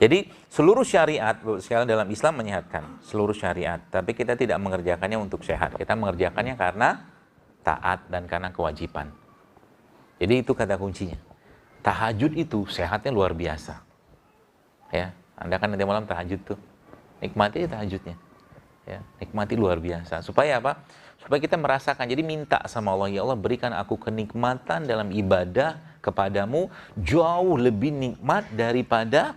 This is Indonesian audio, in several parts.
Jadi seluruh syariat sekali dalam Islam menyehatkan seluruh syariat, tapi kita tidak mengerjakannya untuk sehat. Kita mengerjakannya karena taat dan karena kewajiban. Jadi itu kata kuncinya. Tahajud itu sehatnya luar biasa. Ya, Anda kan nanti malam tahajud tuh. Nikmati tahajudnya. Ya, nikmati luar biasa. Supaya apa? Supaya kita merasakan. Jadi minta sama Allah, ya Allah berikan aku kenikmatan dalam ibadah kepadamu jauh lebih nikmat daripada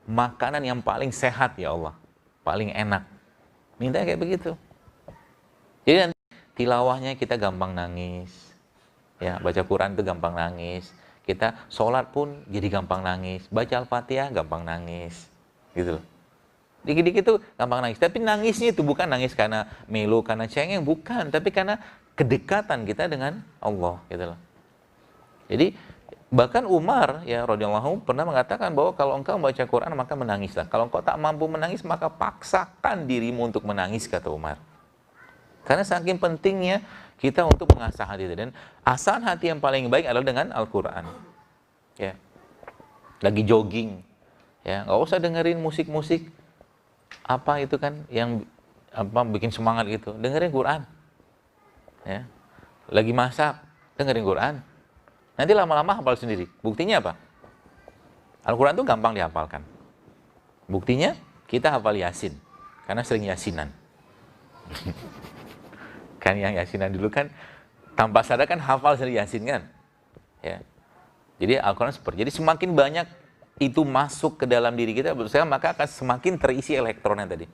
makanan yang paling sehat ya Allah. Paling enak. Minta kayak begitu. Jadi nanti tilawahnya kita gampang nangis. Ya, baca Quran itu gampang nangis. Kita sholat pun jadi gampang nangis. Baca Al-Fatihah gampang nangis. Gitu loh. Dikit-dikit tuh gampang nangis. Tapi nangisnya itu bukan nangis karena melo, karena cengeng. Bukan. Tapi karena kedekatan kita dengan Allah. Gitu loh. Jadi bahkan Umar ya radhiyallahu pernah mengatakan bahwa kalau engkau membaca Quran maka menangislah. Kalau engkau tak mampu menangis maka paksakan dirimu untuk menangis, kata Umar. Karena saking pentingnya kita untuk mengasah hati itu, dan asahan hati yang paling baik adalah dengan Al-Quran. Ya. Lagi jogging, ya nggak usah dengerin musik-musik apa itu kan yang apa bikin semangat gitu. Dengerin Quran. Ya. Lagi masak, dengerin Quran. Nanti lama-lama hafal sendiri. Buktinya apa? Al-Quran itu gampang dihafalkan. Buktinya kita hafal Yasin. Karena sering Yasinan. Kan yang Yasinan dulu kan tanpa sadar kan hafal sering Yasin kan. Ya. Jadi Al-Quran seperti. Jadi semakin banyak itu masuk ke dalam diri kita, maka akan semakin terisi elektronnya tadi.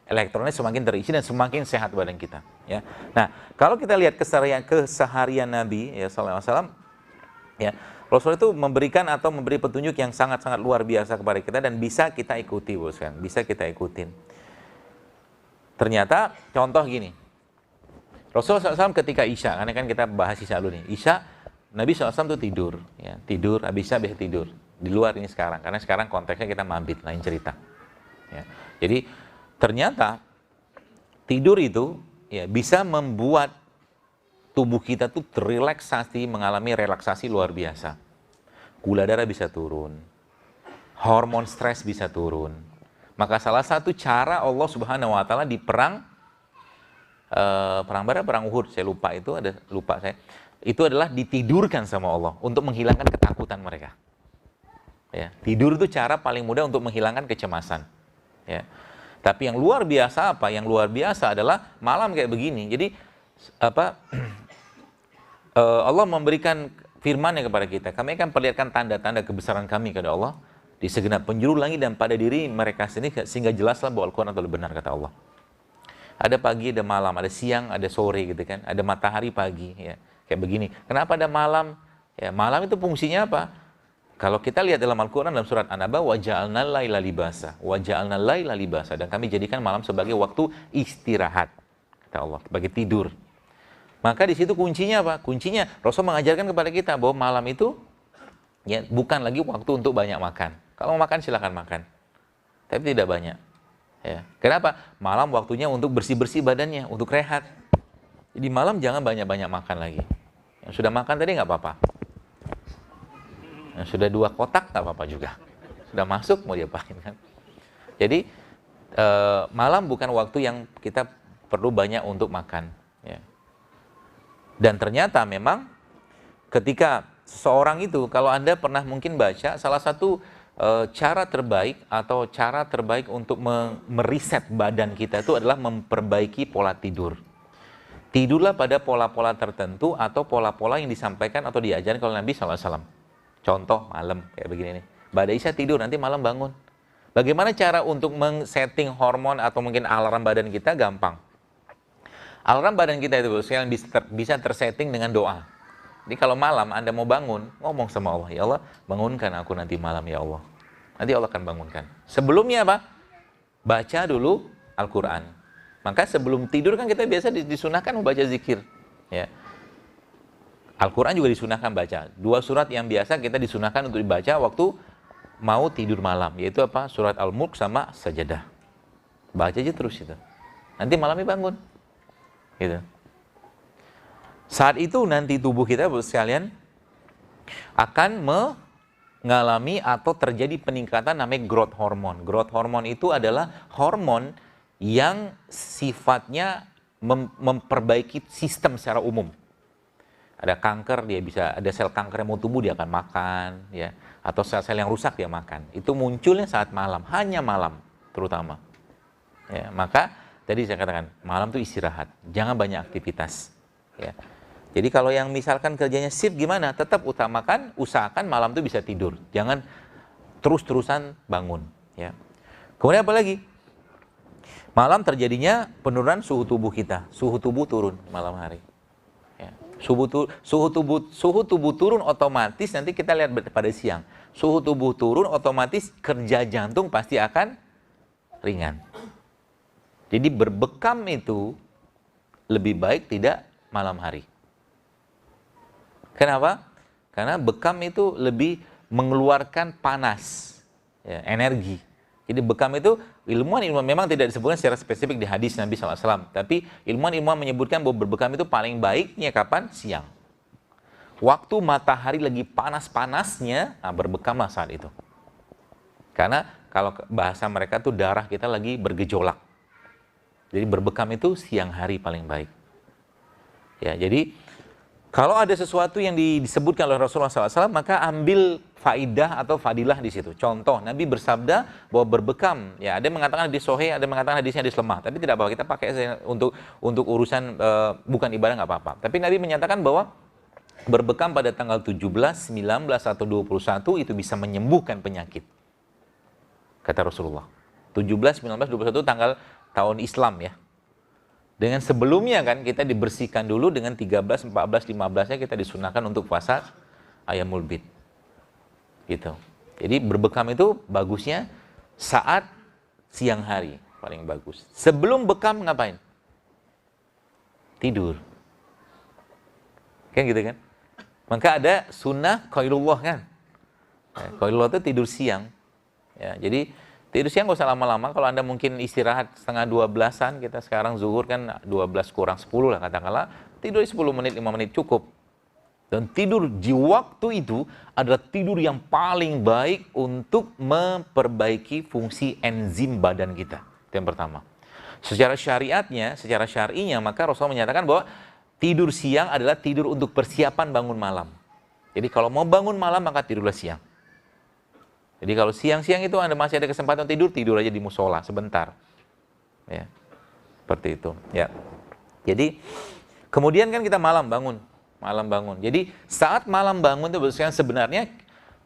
Elektronnya semakin terisi dan semakin sehat badan kita. Ya. Nah, kalau kita lihat keseharian Nabi ya sallallahu alaihi wasallam, ya, Rasul itu memberikan atau memberi petunjuk yang sangat-sangat luar biasa kepada kita dan bisa kita ikuti, bos kan, bisa kita ikutin. Ternyata contoh gini, Rasulullah SAW ketika Isya, karena kan kita bahas Isya dulu nih, Isya Nabi SAW itu tidur, ya, tidur, habis Isya biasa tidur. Di luar ini sekarang, karena sekarang konteksnya kita mabit, lain cerita. Ya. Jadi ternyata tidur itu ya bisa membuat tubuh kita tuh terrelaksasi, mengalami relaksasi luar biasa. Gula darah bisa turun, hormon stres bisa turun. Maka salah satu cara Allah Subhanahu Wa Taala di perang Uhud, saya lupa itu itu adalah ditidurkan sama Allah untuk menghilangkan ketakutan mereka. Ya, tidur itu cara paling mudah untuk menghilangkan kecemasan. Ya. Tapi yang luar biasa apa? Yang luar biasa adalah malam kayak begini. Jadi apa? Allah memberikan firman-Nya kepada kita. Kami akan perlihatkan tanda-tanda kebesaran kami kepada Allah di segenap penjuru langit dan pada diri mereka sendiri, sehingga jelaslah bahwa Al-Quran adalah benar, kata Allah. Ada pagi, ada malam, ada siang, ada sore gitu kan. Ada matahari pagi, ya. Kayak begini. Kenapa ada malam? Ya, malam itu fungsinya apa? Kalau kita lihat dalam Al-Quran dalam surat An-Naba, waja'alna laila libasa, waja'alna laila libasa, dan kami jadikan malam sebagai waktu istirahat, kata Allah, sebagai tidur. Maka di situ kuncinya apa? Kuncinya Rasul mengajarkan kepada kita bahwa malam itu ya bukan lagi waktu untuk banyak makan. Kalau mau makan silakan makan, tapi tidak banyak. Ya. Kenapa? Malam waktunya untuk bersih-bersih badannya, untuk rehat. Jadi malam jangan banyak-banyak makan lagi. Yang sudah makan tadi nggak apa-apa. Yang sudah 2 kotak nggak apa-apa juga. Sudah masuk mau diapain kan? Jadi malam bukan waktu yang kita perlu banyak untuk makan. Ya. Dan ternyata memang ketika seseorang itu, kalau Anda pernah mungkin baca, salah satu cara terbaik atau cara terbaik untuk meriset badan kita itu adalah memperbaiki pola tidur. Tidurlah pada pola-pola tertentu atau pola-pola yang disampaikan atau diajarkan oleh Nabi SAW. Contoh malam kayak begini nih. Pada Isya tidur, nanti malam bangun. Bagaimana cara untuk men-setting hormon atau mungkin alarm badan kita? Gampang. Alarm badan kita itu bisa tersetting dengan doa. Jadi kalau malam Anda mau bangun, ngomong sama Allah, ya Allah, bangunkan aku nanti malam ya Allah. Nanti Allah akan bangunkan. Sebelumnya apa? Baca dulu Al-Quran. Maka sebelum tidur kan kita biasa disunahkan membaca zikir. Ya. Al-Quran juga disunahkan baca. 2 surat yang biasa kita disunahkan untuk dibaca waktu mau tidur malam. Yaitu apa? Surat Al-Mulk sama Sajadah. Baca aja terus itu. Nanti malamnya bangun. Gitu. Saat itu nanti tubuh kita sekalian akan ngalami atau terjadi peningkatan namanya growth hormone. Growth hormone itu adalah hormon yang sifatnya memperbaiki sistem secara umum. Ada kanker, dia bisa, ada sel kanker yang mau tumbuh, dia akan makan, ya, atau sel-sel yang rusak dia makan. Itu munculnya saat malam, hanya malam terutama. Ya, maka tadi saya katakan malam itu istirahat, jangan banyak aktivitas. Ya. Jadi kalau yang misalkan kerjanya shift gimana? Tetap usahakan malam itu bisa tidur, jangan terus-terusan bangun. Ya. Kemudian apa lagi? Malam terjadinya penurunan suhu tubuh kita, suhu tubuh turun malam hari. Ya. Suhu tubuh turun otomatis nanti kita lihat pada siang. Suhu tubuh turun otomatis kerja jantung pasti akan ringan. Jadi berbekam itu lebih baik tidak malam hari. Kenapa? Karena bekam itu lebih mengeluarkan panas, ya, energi. Jadi bekam itu ilmuwan memang tidak disebutkan secara spesifik di hadis Nabi SAW. Tapi ilmuwan menyebutkan bahwa berbekam itu paling baiknya kapan? Siang. Waktu matahari lagi panas-panasnya, nah berbekamlah saat itu. Karena kalau bahasa mereka tuh darah kita lagi bergejolak. Jadi berbekam itu siang hari paling baik. Ya, jadi kalau ada sesuatu yang disebutkan oleh Rasulullah SAW, maka ambil faidah atau fadilah di situ. Contoh, Nabi bersabda bahwa berbekam, ya ada yang mengatakan hadis sahih, ada yang mengatakan hadisnya hadis lemah, tapi tidak apa-apa, kita pakai untuk urusan bukan ibadah nggak apa-apa. Tapi Nabi menyatakan bahwa berbekam pada tanggal 17, 19 atau 21 itu bisa menyembuhkan penyakit. Kata Rasulullah. 17, 19, 21 tanggal tahun Islam ya. Dengan sebelumnya kan kita dibersihkan dulu dengan 13, 14, 15-nya kita disunahkan untuk puasa Ayyamul Bid. Gitu. Jadi berbekam itu bagusnya saat siang hari paling bagus. Sebelum bekam ngapain? Tidur. Kan gitu kan? Maka ada sunnah qailullah kan. Ya, qailullah itu tidur siang. Ya, jadi tidur siang nggak usah lama-lama. Kalau Anda mungkin istirahat setengah 12-an, kita sekarang zuhur kan 12 kurang 10 lah katakanlah. Tidur 10 menit, 5 menit cukup. Dan tidur di waktu itu adalah tidur yang paling baik untuk memperbaiki fungsi enzim badan kita. Itu yang pertama. Secara syariatnya, secara syar'inya, maka Rasulullah menyatakan bahwa tidur siang adalah tidur untuk persiapan bangun malam. Jadi kalau mau bangun malam, maka tidurlah siang. Jadi kalau siang-siang itu Anda masih ada kesempatan tidur, tidur aja di musola sebentar. Ya. Seperti itu, ya. Jadi kemudian kan kita malam bangun. Jadi saat malam bangun itu sebenarnya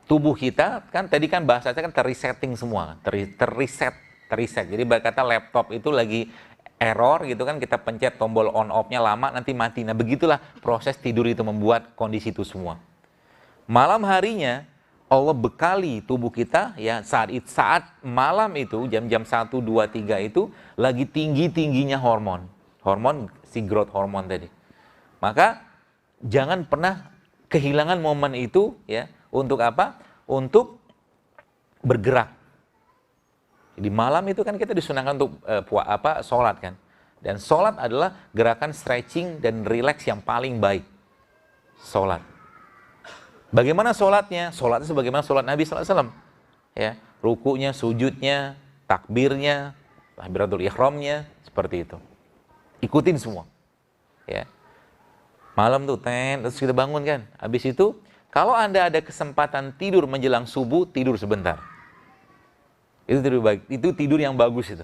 tubuh kita kan tadi kan bahasanya kan terresetting semua, terreset. Jadi berkata laptop itu lagi error gitu kan, kita pencet tombol on off-nya lama nanti mati. Nah, begitulah proses tidur itu membuat kondisi itu semua. Malam harinya Allah bekali tubuh kita ya saat malam itu jam-jam 1, 2, 3 itu lagi tinggi-tingginya hormon si growth hormone tadi. Maka jangan pernah kehilangan momen itu ya untuk apa? Untuk bergerak. Di malam itu kan kita disunahkan untuk sholat kan. Dan sholat adalah gerakan stretching dan relax yang paling baik. Sholat. Bagaimana sholatnya? Sholatnya sebagaimana sholat Nabi SAW. Ya, rukunya, sujudnya, takbirnya, takbiratul ihramnya, seperti itu. Ikutin semua. Ya. Malam tuh, terus kita bangun kan. Habis itu, kalau Anda ada kesempatan tidur menjelang subuh, tidur sebentar. Itu tidur baik. Itu tidur yang bagus itu.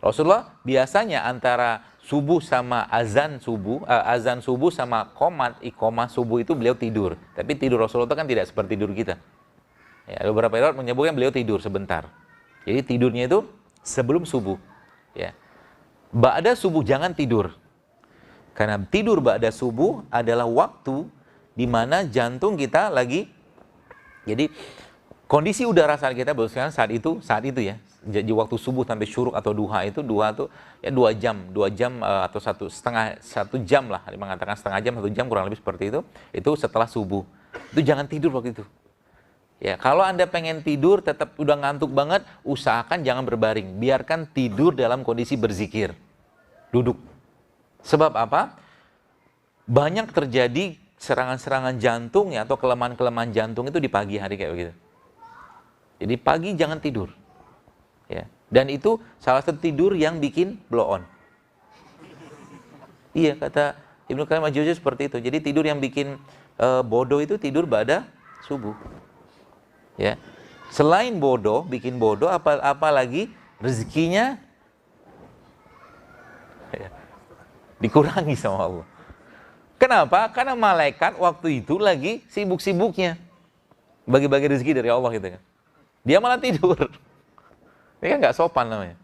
Rasulullah biasanya antara subuh sama azan subuh sama iqomah subuh itu beliau tidur. Tapi tidur Rasulullah itu kan tidak seperti tidur kita. Ya, ada beberapa riwayat menyebutkan beliau tidur sebentar. Jadi tidurnya itu sebelum subuh. Ya. Ba'da subuh jangan tidur. Karena tidur ba'da subuh adalah waktu di mana jantung kita lagi, jadi kondisi udara saat kita saat itu ya. Jadi waktu subuh sampai syuruk atau duha itu ya 2 jam atau satu jam lah, mengatakan setengah jam 1 jam kurang lebih seperti itu setelah subuh. Itu jangan tidur waktu itu. Ya, kalau Anda pengen tidur tetap udah ngantuk banget, usahakan jangan berbaring, biarkan tidur dalam kondisi berzikir. Duduk. Sebab apa? Banyak terjadi serangan-serangan jantung ya, atau kelemahan-kelemahan jantung itu di pagi hari kayak begitu. Jadi pagi jangan tidur. Ya. Dan itu salah satu tidur yang bikin blow on. Iya, kata Ibnu Qayyim al-Jauziyah seperti itu. Jadi tidur yang bikin bodoh itu tidur ba'da subuh. Ya. Selain bodoh, bikin bodoh, apalagi rezekinya ya, dikurangi sama Allah. Kenapa? Karena malaikat waktu itu lagi sibuk-sibuknya bagi-bagi rezeki dari Allah gitu kan. Dia malah tidur. Ini kan nggak sopan namanya.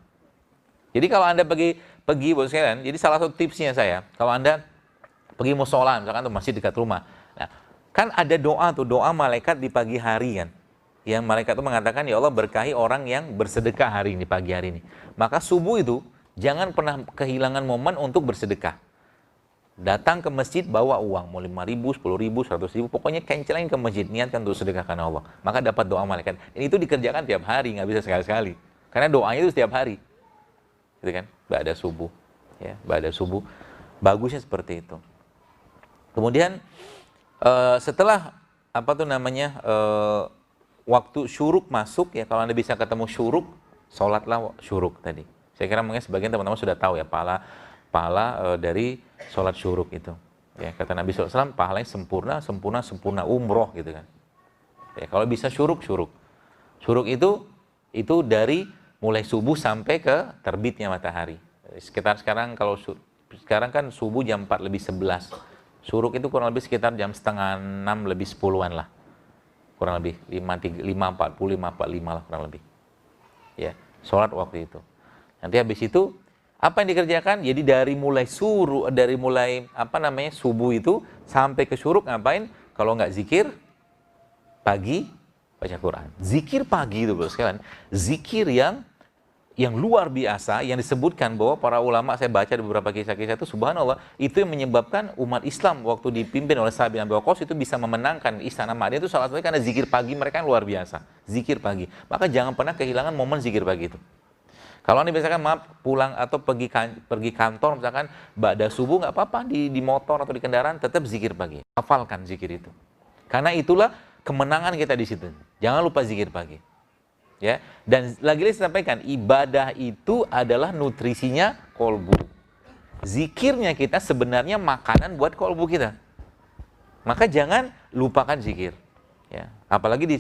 Jadi kalau Anda pergi buat sekalian, jadi salah satu tipsnya saya, kalau Anda pergi musola, misalkan tuh masjid dekat rumah. Nah, kan ada doa malaikat di pagi hari kan. Yang malaikat itu mengatakan, ya Allah berkahi orang yang bersedekah hari ini, pagi hari ini. Maka subuh itu, jangan pernah kehilangan momen untuk bersedekah. Datang ke masjid, bawa uang, mau 5.000, 10.000, 100.000, pokoknya kencelin ke masjid, niatkan untuk sedekah karena Allah. Maka dapat doa malaikat. Dan itu dikerjakan tiap hari, nggak bisa sekali-sekali. Karena doanya itu setiap hari. Gitu kan? Ba'da subuh. Ya, ba'da subuh. Bagusnya seperti itu. Kemudian, setelah, waktu syuruk masuk, ya kalau Anda bisa ketemu syuruk, sholatlah syuruk tadi. Saya kira mungkin sebagian teman-teman sudah tahu ya, pahala dari sholat syuruk itu. Ya, kata Nabi SAW, pahalanya sempurna umroh gitu kan. Ya, kalau bisa syuruk. Syuruk itu dari mulai subuh sampai ke terbitnya matahari. Sekitar sekarang sekarang kan subuh jam 4:11. Syuruk itu kurang lebih sekitar jam 5:30 lebih 10-an lah. Kurang lebih 5:40, 5:45 lah kurang lebih. Ya, sholat waktu itu. Nanti habis itu apa yang dikerjakan? Jadi dari mulai subuh itu sampai ke syuruk ngapain? Kalau nggak zikir pagi, baca Quran. Zikir pagi itu bro sekalian, zikir yang luar biasa, yang disebutkan bahwa para ulama, saya baca di beberapa kisah-kisah itu, subhanallah, itu yang menyebabkan umat Islam waktu dipimpin oleh Sa'ad bin Abi Waqqas itu bisa memenangkan istana Madinah itu salah satunya karena zikir pagi mereka yang luar biasa. Zikir pagi. Maka jangan pernah kehilangan momen zikir pagi itu. Kalau Anda misalkan pulang atau pergi kantor misalkan ba'da subuh nggak apa-apa di motor atau di kendaraan tetap zikir pagi. Hafalkan zikir itu. Karena itulah kemenangan kita di situ. Jangan lupa zikir pagi. Ya. Dan lagi-lagi saya sampaikan, ibadah itu adalah nutrisinya kolbu. Zikirnya kita sebenarnya makanan buat kolbu kita. Maka jangan lupakan zikir. Ya. Apalagi di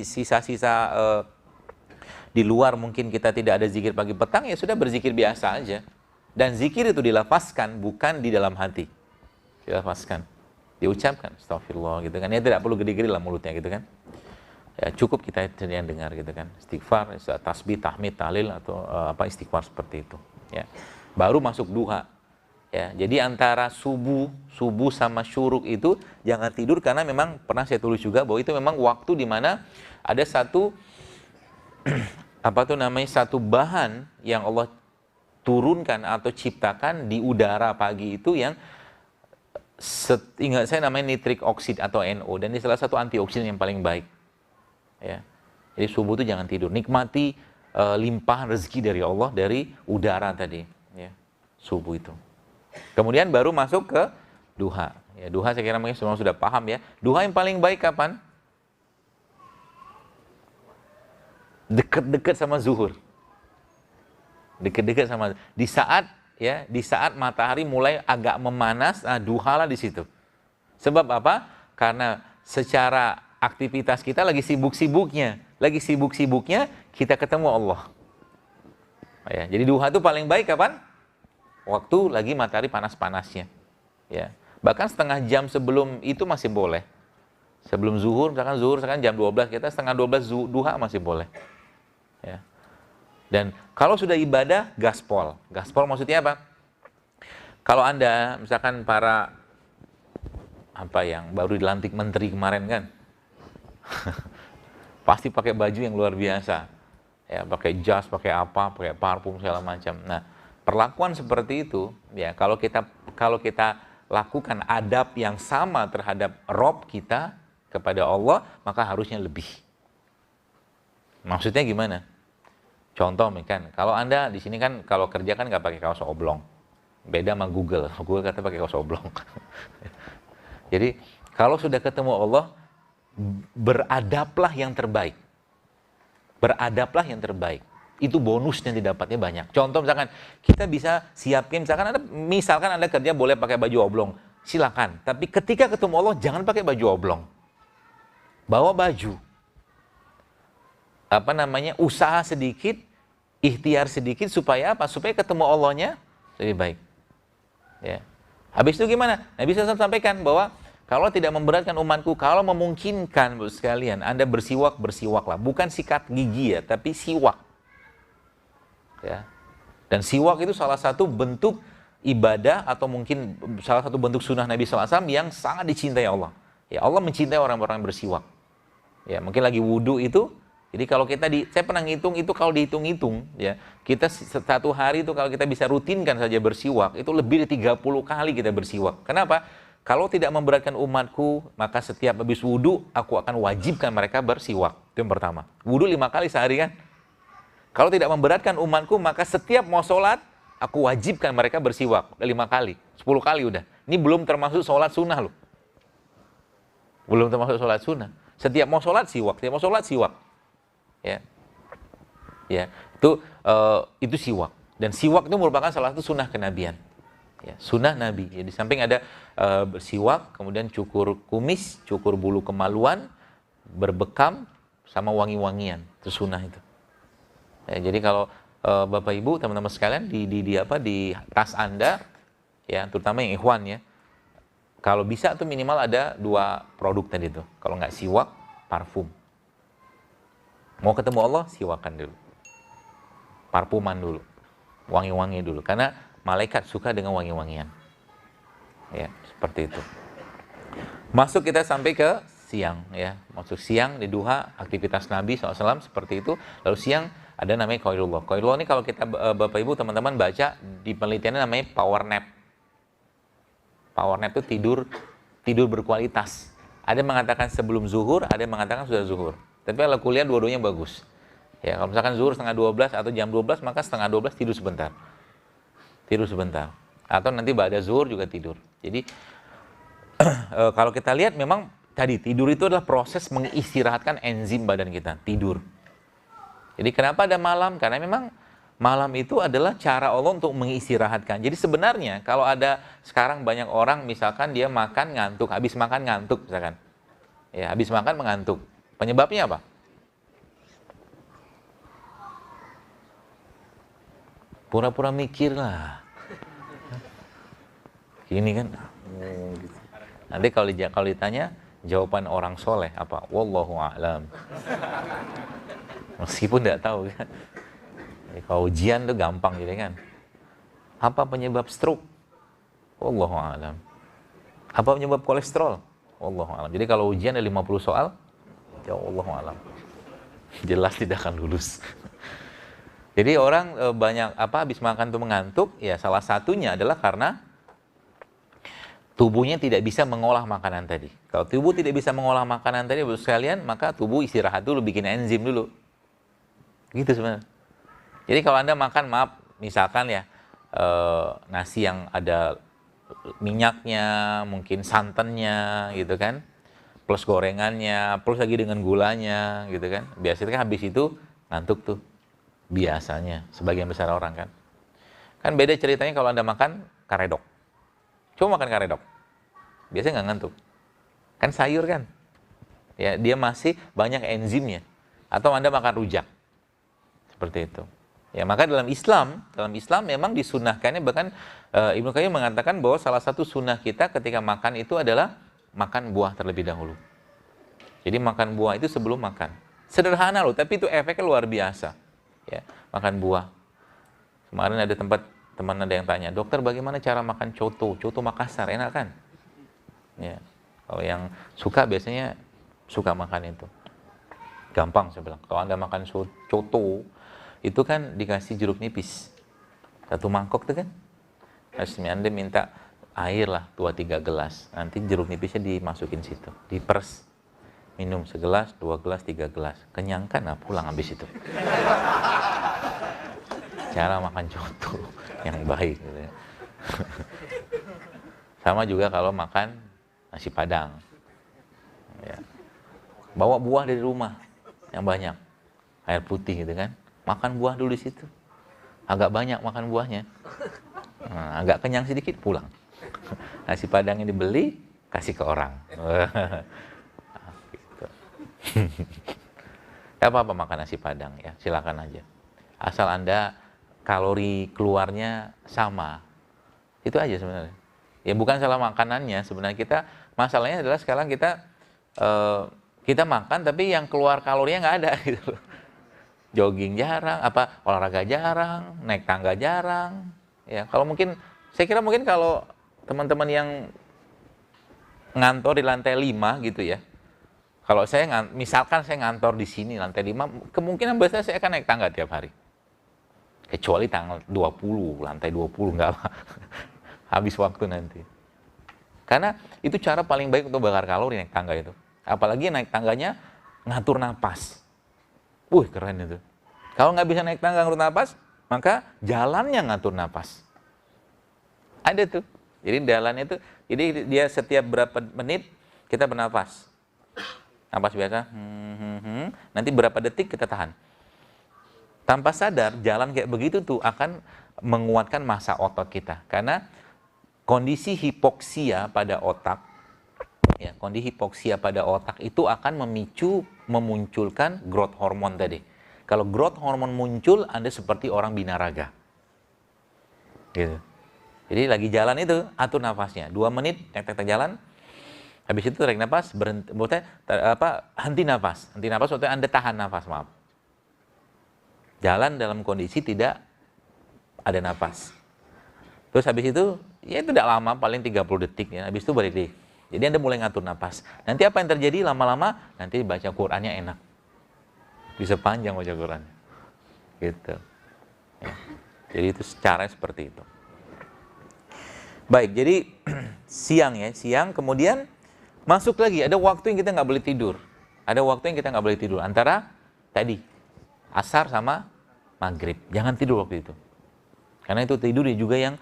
sisa-sisa di luar mungkin kita tidak ada zikir pagi petang, ya sudah berzikir biasa aja. Dan zikir itu dilafazkan, bukan di dalam hati. Dilafazkan. Diucapkan, astagfirullah gitu kan. Ya tidak perlu gede-gede lah mulutnya gitu kan. Ya cukup kita yang dengar gitu kan. Istighfar, tasbih, tahmid, tahlil atau istighfar seperti itu. Ya. Baru masuk duha. Ya, jadi antara subuh sama syuruk itu jangan tidur karena memang pernah saya tulis juga bahwa itu memang waktu di mana ada satu satu bahan yang Allah turunkan atau ciptakan di udara pagi itu yang ingat saya namanya nitric oxide atau NO, dan ini salah satu antioksidan yang paling baik. Ya. Jadi subuh itu jangan tidur, nikmati limpahan rezeki dari Allah dari udara tadi, ya. Subuh itu. Kemudian baru masuk ke duha. Ya, duha saya kira mungkin semua sudah paham ya. Duha yang paling baik kapan? Dekat-dekat sama zuhur. Dekat-dekat sama di saat matahari mulai agak memanas, duhalah di situ. Sebab apa? Karena secara aktivitas kita lagi sibuk-sibuknya kita ketemu Allah. Ya, jadi duha itu paling baik kapan? Waktu lagi matahari panas-panasnya. Ya. Bahkan setengah jam sebelum itu masih boleh. Sebelum zuhur, misalkan jam 12, kita setengah 12 duha masih boleh. Ya. Dan kalau sudah ibadah, gaspol. Gaspol maksudnya apa? Kalau Anda, misalkan para yang baru dilantik menteri kemarin kan, pasti pakai baju yang luar biasa. Ya, pakai jas, pakai parfum segala macam. Nah, perlakuan seperti itu, ya kalau kita lakukan adab yang sama terhadap Rob kita kepada Allah, maka harusnya lebih. Maksudnya gimana? Contoh kan, kalau Anda di sini kan kalau kerja kan nggak pakai kaos oblong. Beda sama Google. Google kata pakai kaos oblong. Jadi kalau sudah ketemu Allah, beradablah yang terbaik. Beradablah yang terbaik. Itu bonus yang didapatnya banyak. Contoh misalkan kita bisa siapkan, misalkan Anda kerja boleh pakai baju oblong, silakan. Tapi ketika ketemu Allah jangan pakai baju oblong. Bawa baju. Usaha sedikit, ikhtiar sedikit supaya apa? Supaya ketemu Allahnya lebih baik. Ya. Habis itu gimana? Nabi SAW sampaikan bahwa kalau tidak memberatkan umatku, kalau memungkinkan sekalian, Anda bersiwak, bersiwaklah. Bukan sikat gigi ya, tapi siwak. Ya. Dan siwak itu salah satu bentuk ibadah atau mungkin salah satu bentuk sunnah Nabi SAW yang sangat dicintai Allah. Ya, Allah mencintai orang-orang yang bersiwak. Ya, mungkin lagi wudhu itu, jadi kalau saya pernah ngitung itu kalau dihitung-hitung, ya, kita satu hari itu kalau kita bisa rutinkan saja bersiwak, itu lebih dari 30 kali kita bersiwak. Kenapa? Kalau tidak memberatkan umatku, maka setiap habis wudhu, aku akan wajibkan mereka bersiwak. Itu yang pertama. Wudhu 5 kali sehari kan? Kalau tidak memberatkan umatku, maka setiap mau sholat, aku wajibkan mereka bersiwak. 5 kali, 10 kali udah. Ini belum termasuk sholat sunnah loh. Belum termasuk sholat sunnah. Setiap mau sholat siwak, setiap mau sholat siwak. Ya, ya, itu siwak. Dan siwak itu merupakan salah satu sunnah kenabian. Ya, sunnah Nabi. Ya, di samping ada bersiwak, kemudian cukur kumis, cukur bulu kemaluan, berbekam, sama wangi-wangian. Itu sunnah itu. Ya, jadi kalau Bapak Ibu, teman-teman sekalian di tas Anda, ya, terutama yang ikhwan ya, kalau bisa tuh minimal ada 2 produk tadi tuh. Kalau nggak siwak, parfum. Mau ketemu Allah, siwakan dulu. Parfuman dulu. Wangi-wangi dulu. Karena malaikat suka dengan wangi-wangian. Ya, seperti itu. Masuk kita sampai ke siang. Ya. Masuk siang di duha, aktivitas Nabi SAW seperti itu. Lalu siang ada namanya qailullah. Qailullah ini kalau kita, Bapak Ibu, teman-teman baca, di penelitiannya namanya power nap. Power nap itu tidur berkualitas. Ada yang mengatakan sebelum zuhur, ada yang mengatakan sudah zuhur. Tapi kalau kuliah dua-duanya bagus. Ya, kalau misalkan zuhur setengah 12 atau jam 12, maka setengah 12 tidur sebentar. Tidur sebentar. Atau nanti ba'da zuhur juga tidur. Jadi kalau kita lihat memang tadi tidur itu adalah proses mengistirahatkan enzim badan kita, tidur. Jadi kenapa ada malam? Karena memang malam itu adalah cara Allah untuk mengistirahatkan. Jadi sebenarnya kalau ada sekarang banyak orang misalkan dia makan ngantuk, habis makan ngantuk misalkan. Ya, habis makan mengantuk. Penyebabnya apa? Pura-pura mikir lah. Gini kan. Nanti kalau ditanya jawaban orang soleh apa? Wallahu a'lam. Meskipun tidak tahu kan. Kalau ujian tuh gampang gitu kan. Apa penyebab stroke? Wallahu a'lam. Apa penyebab kolesterol? Wallahu a'lam. Jadi kalau ujian ada 50 soal, ya Allahu a'lam. Jelas tidak akan lulus. Jadi orang banyak habis makan tuh mengantuk, ya salah satunya adalah karena tubuhnya tidak bisa mengolah makanan tadi. Kalau tubuh tidak bisa mengolah makanan tadi, Bapak sekalian, maka tubuh istirahat dulu, bikin enzim dulu. Gitu sebenarnya. Jadi kalau Anda makan, maaf, misalkan ya, nasi yang ada minyaknya, mungkin santannya, gitu kan, plus gorengannya, plus lagi dengan gulanya, gitu kan. Biasanya kan habis itu ngantuk tuh, biasanya, sebagian besar orang kan. Kan beda ceritanya kalau Anda makan karedok. Coba makan karedok, biasanya nggak ngantuk. Kan sayur kan, ya dia masih banyak enzimnya. Atau Anda makan rujak, seperti itu. Ya maka dalam Islam memang disunahkannya, bahkan Ibnu Qayyim mengatakan bahwa salah satu sunnah kita ketika makan itu adalah makan buah terlebih dahulu. Jadi makan buah itu sebelum makan. Sederhana loh, tapi itu efeknya luar biasa. Ya, makan buah. Kemarin ada teman ada yang tanya, dokter bagaimana cara makan coto? Coto Makassar, enak kan? Ya, kalau yang suka biasanya suka makan itu. Gampang saya bilang. Kalau Anda makan coto, itu kan dikasih jeruk nipis. 1 mangkok tuh kan. Terus Anda minta air lah 2-3 gelas. Nanti jeruk nipisnya dimasukin situ. Diperes. Minum segelas, 2 gelas, 3 gelas. Kenyang kan? Nah, pulang habis itu. Cara makan coto yang baik. Gitu ya. Sama juga kalau makan nasi Padang. Ya. Bawa buah dari rumah yang banyak, air putih gitu kan. Makan buah dulu di situ. Agak banyak makan buahnya. Nah, agak kenyang sedikit pulang. Nasi Padang yang dibeli kasih ke orang. Gitu. Gak apa-apa makan nasi Padang ya, silakan aja. Asal Anda kalori keluarnya sama. Itu aja sebenarnya. Ya bukan salah makanannya, sebenarnya masalahnya adalah sekarang kita makan tapi yang keluar kalorinya nggak ada gitu. Jogging jarang, olahraga jarang, naik tangga jarang. Ya, saya kira mungkin kalau teman-teman yang ngantor di lantai 5 gitu ya. Kalau misalkan saya ngantor di sini lantai 5, kemungkinan besar saya akan naik tangga tiap hari. Kecuali tanggal 20, lantai 20 nggak apa. Habis waktu nanti. Karena itu cara paling baik untuk bakar kalori naik tangga itu. Apalagi naik tangganya ngatur napas. Keren itu. Kalau nggak bisa naik tangga ngatur napas, maka jalannya ngatur napas. Ada tuh. Jadi jalannya itu, jadi dia setiap berapa menit kita bernapas. Napas biasa. Nanti berapa detik kita tahan. Tanpa sadar, jalan kayak begitu tuh akan menguatkan massa otot kita. Karena kondisi hipoksia pada otak, ya, kondisi hipoksia pada otak itu akan memunculkan growth hormone tadi. Kalau growth hormone muncul, Anda seperti orang binaraga. Gitu. Jadi lagi jalan itu, atur nafasnya. 2 menit, tek-tek jalan. Habis itu tarik nafas, berhenti, henti nafas. Henti nafas, maksudnya Anda tahan nafas, maaf. Jalan dalam kondisi tidak ada nafas. Terus habis itu, ya itu tidak lama, paling 30 detik. Ya. Habis itu balik deh. Jadi Anda mulai ngatur nafas. Nanti apa yang terjadi lama-lama, nanti baca Qur'annya enak. Bisa panjang baca Qur'annya. Gitu. Ya. Jadi itu caranya seperti itu. Baik, jadi siang kemudian masuk lagi. Ada waktu yang kita nggak boleh tidur. Ada waktu yang kita nggak boleh tidur. Antara tadi, asar sama maghrib. Jangan tidur waktu itu. Karena itu tidur juga yang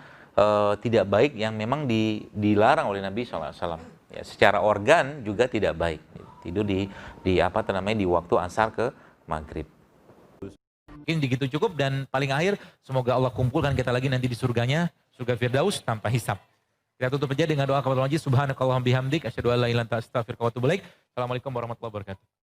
tidak baik, yang memang dilarang oleh Nabi SAW. Ya, secara organ juga tidak baik. Tidur di waktu asar ke maghrib. Mungkin begitu cukup, dan paling akhir semoga Allah kumpulkan kita lagi nanti di surganya, surga Firdaus tanpa hisab. Kita tutup aja dengan doa kepada Allah. Subhanakallahumma bihamdik asyhadu an la ilaha illa anta astaghfiruka wa atubu ilaik. Assalamualaikum warahmatullahi wabarakatuh.